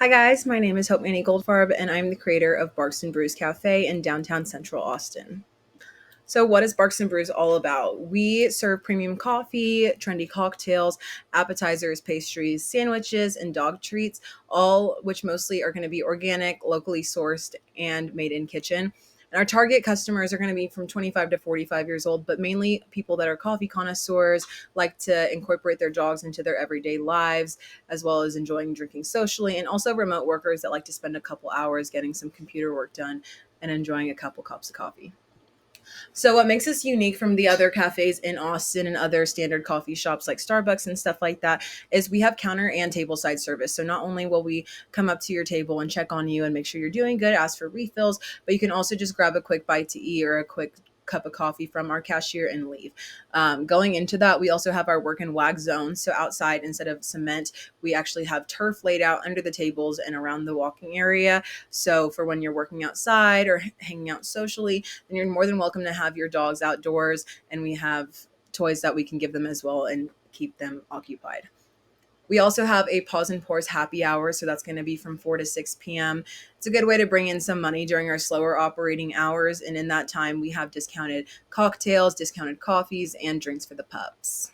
Hi guys, my name is Hope Many-Goldfarb and I'm the creator of Barks and Brews Cafe in downtown central Austin. So what is Barks and Brews all about? We serve premium coffee, trendy cocktails, appetizers, pastries, sandwiches, and dog treats, all which mostly are going to be organic, locally sourced, and made in kitchen. And our target customers are going to be from 25 to 45 years old, but mainly people that are coffee connoisseurs, like to incorporate their dogs into their everyday lives, as well as enjoying drinking socially, and also remote workers that like to spend a couple hours getting some computer work done and enjoying a couple cups of coffee. So what makes us unique from the other cafes in Austin and other standard coffee shops like Starbucks and stuff like that is we have counter and tableside service. So not only will we come up to your table and check on you and make sure you're doing good, ask for refills, but you can also just grab a quick bite to eat or a quick cup of coffee from our cashier and leave. Going into that, we also have our work and wag zone. So outside, instead of cement, we actually have turf laid out under the tables and around the walking area. So for when you're working outside or hanging out socially, then you're more than welcome to have your dogs outdoors. And we have toys that we can give them as well and keep them occupied. We also have a pause and pours happy hour. So that's going to be from 4 to 6 p.m. It's a good way to bring in some money during our slower operating hours. And in that time, we have discounted cocktails, discounted coffees, and drinks for the pups.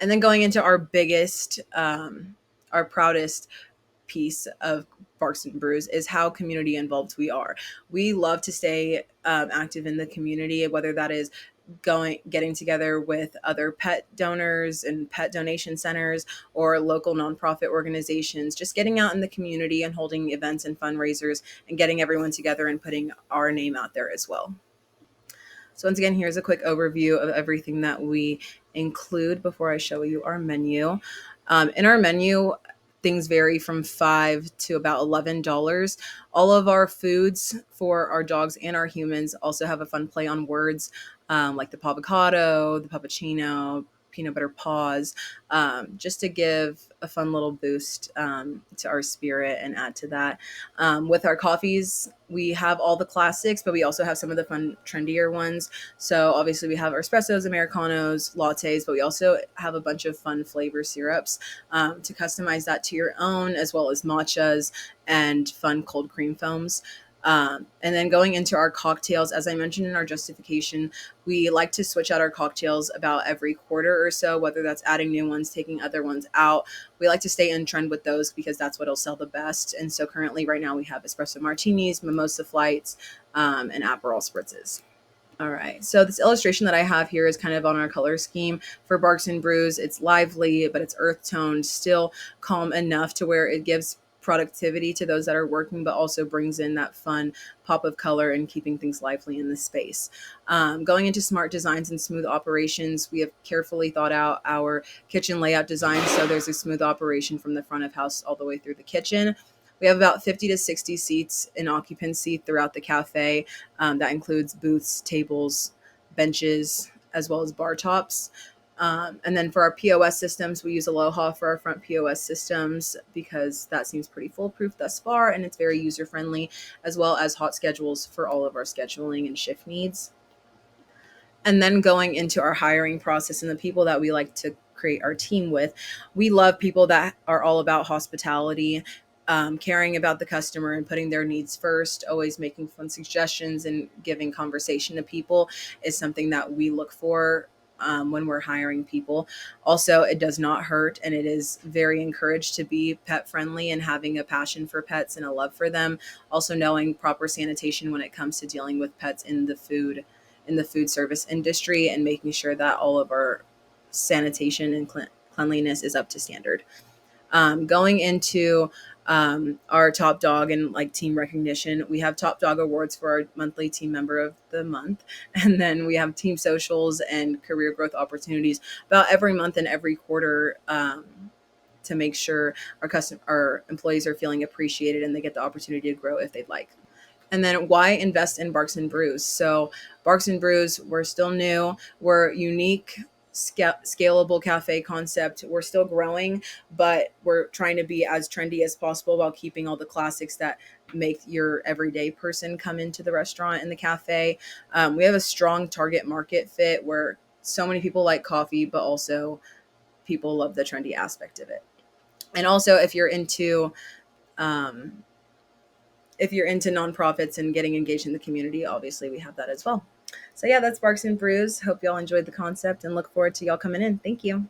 And then going into our biggest, our proudest piece of Barks and Brews is how community involved we are. We love to stay active in the community, whether that is getting together with other pet donors and pet donation centers or local nonprofit organizations, just getting out in the community and holding events and fundraisers and getting everyone together and putting our name out there as well. So once again, here's a quick overview of everything that we include before I show you our menu. In our menu, things vary from $5 to about $11. All of our foods for our dogs and our humans also have a fun play on words, like the pavocado, the puppuccino, peanut butter paws, just to give a fun little boost to our spirit and add to that. With our coffees, we have all the classics, but we also have some of the fun, trendier ones. So obviously we have our espressos, Americanos, lattes, but we also have a bunch of fun flavor syrups to customize that to your own, as well as matchas and fun cold cream foams. And then going into our cocktails, as I mentioned in our justification, we like to switch out our cocktails about every quarter or so, whether that's adding new ones, taking other ones out. We like to stay in trend with those because that's what'll sell the best. And so currently right now we have espresso martinis, mimosa flights, and Aperol spritzes. All right. So this illustration that I have here is kind of on our color scheme for Barks and Brews. It's lively, but it's earth toned, still calm enough to where it gives productivity to those that are working, but also brings in that fun pop of color and keeping things lively in the space. Going into smart designs and smooth operations, we have carefully thought out our kitchen layout design. So there's a smooth operation from the front of house all the way through the kitchen. We have about 50 to 60 seats in occupancy throughout the cafe. That includes booths, tables, benches, as well as bar tops. And then for our POS systems, we use Aloha for our front POS systems because that seems pretty foolproof thus far, and it's very user friendly, as well as hot schedules for all of our scheduling and shift needs. And then going into our hiring process and the people that we like to create our team with, we love people that are all about hospitality, caring about the customer and putting their needs first, always making fun suggestions and giving conversation to people is something that we look for when we're hiring people. Also, it does not hurt and it is very encouraged to be pet friendly and having a passion for pets and a love for them. Also knowing proper sanitation when it comes to dealing with pets in the food service industry and making sure that all of our sanitation and cleanliness is up to standard. Going into our top dog and like team recognition, we have top dog awards for our monthly team member of the month, and then we have team socials and career growth opportunities about every month and every quarter, to make sure our employees are feeling appreciated and they get the opportunity to grow if they'd like. And then why invest in Barks and Brews? So Barks and Brews, we're still new. We're unique, scalable cafe concept. We're still growing, but we're trying to be as trendy as possible while keeping all the classics that make your everyday person come into the restaurant and the cafe. We have a strong target market fit where so many people like coffee, but also people love the trendy aspect of it. And also, um, if you're into nonprofits and getting engaged in the community, obviously we have that as well. So yeah, that's Barks and Brews. Hope y'all enjoyed the concept and look forward to y'all coming in. Thank you.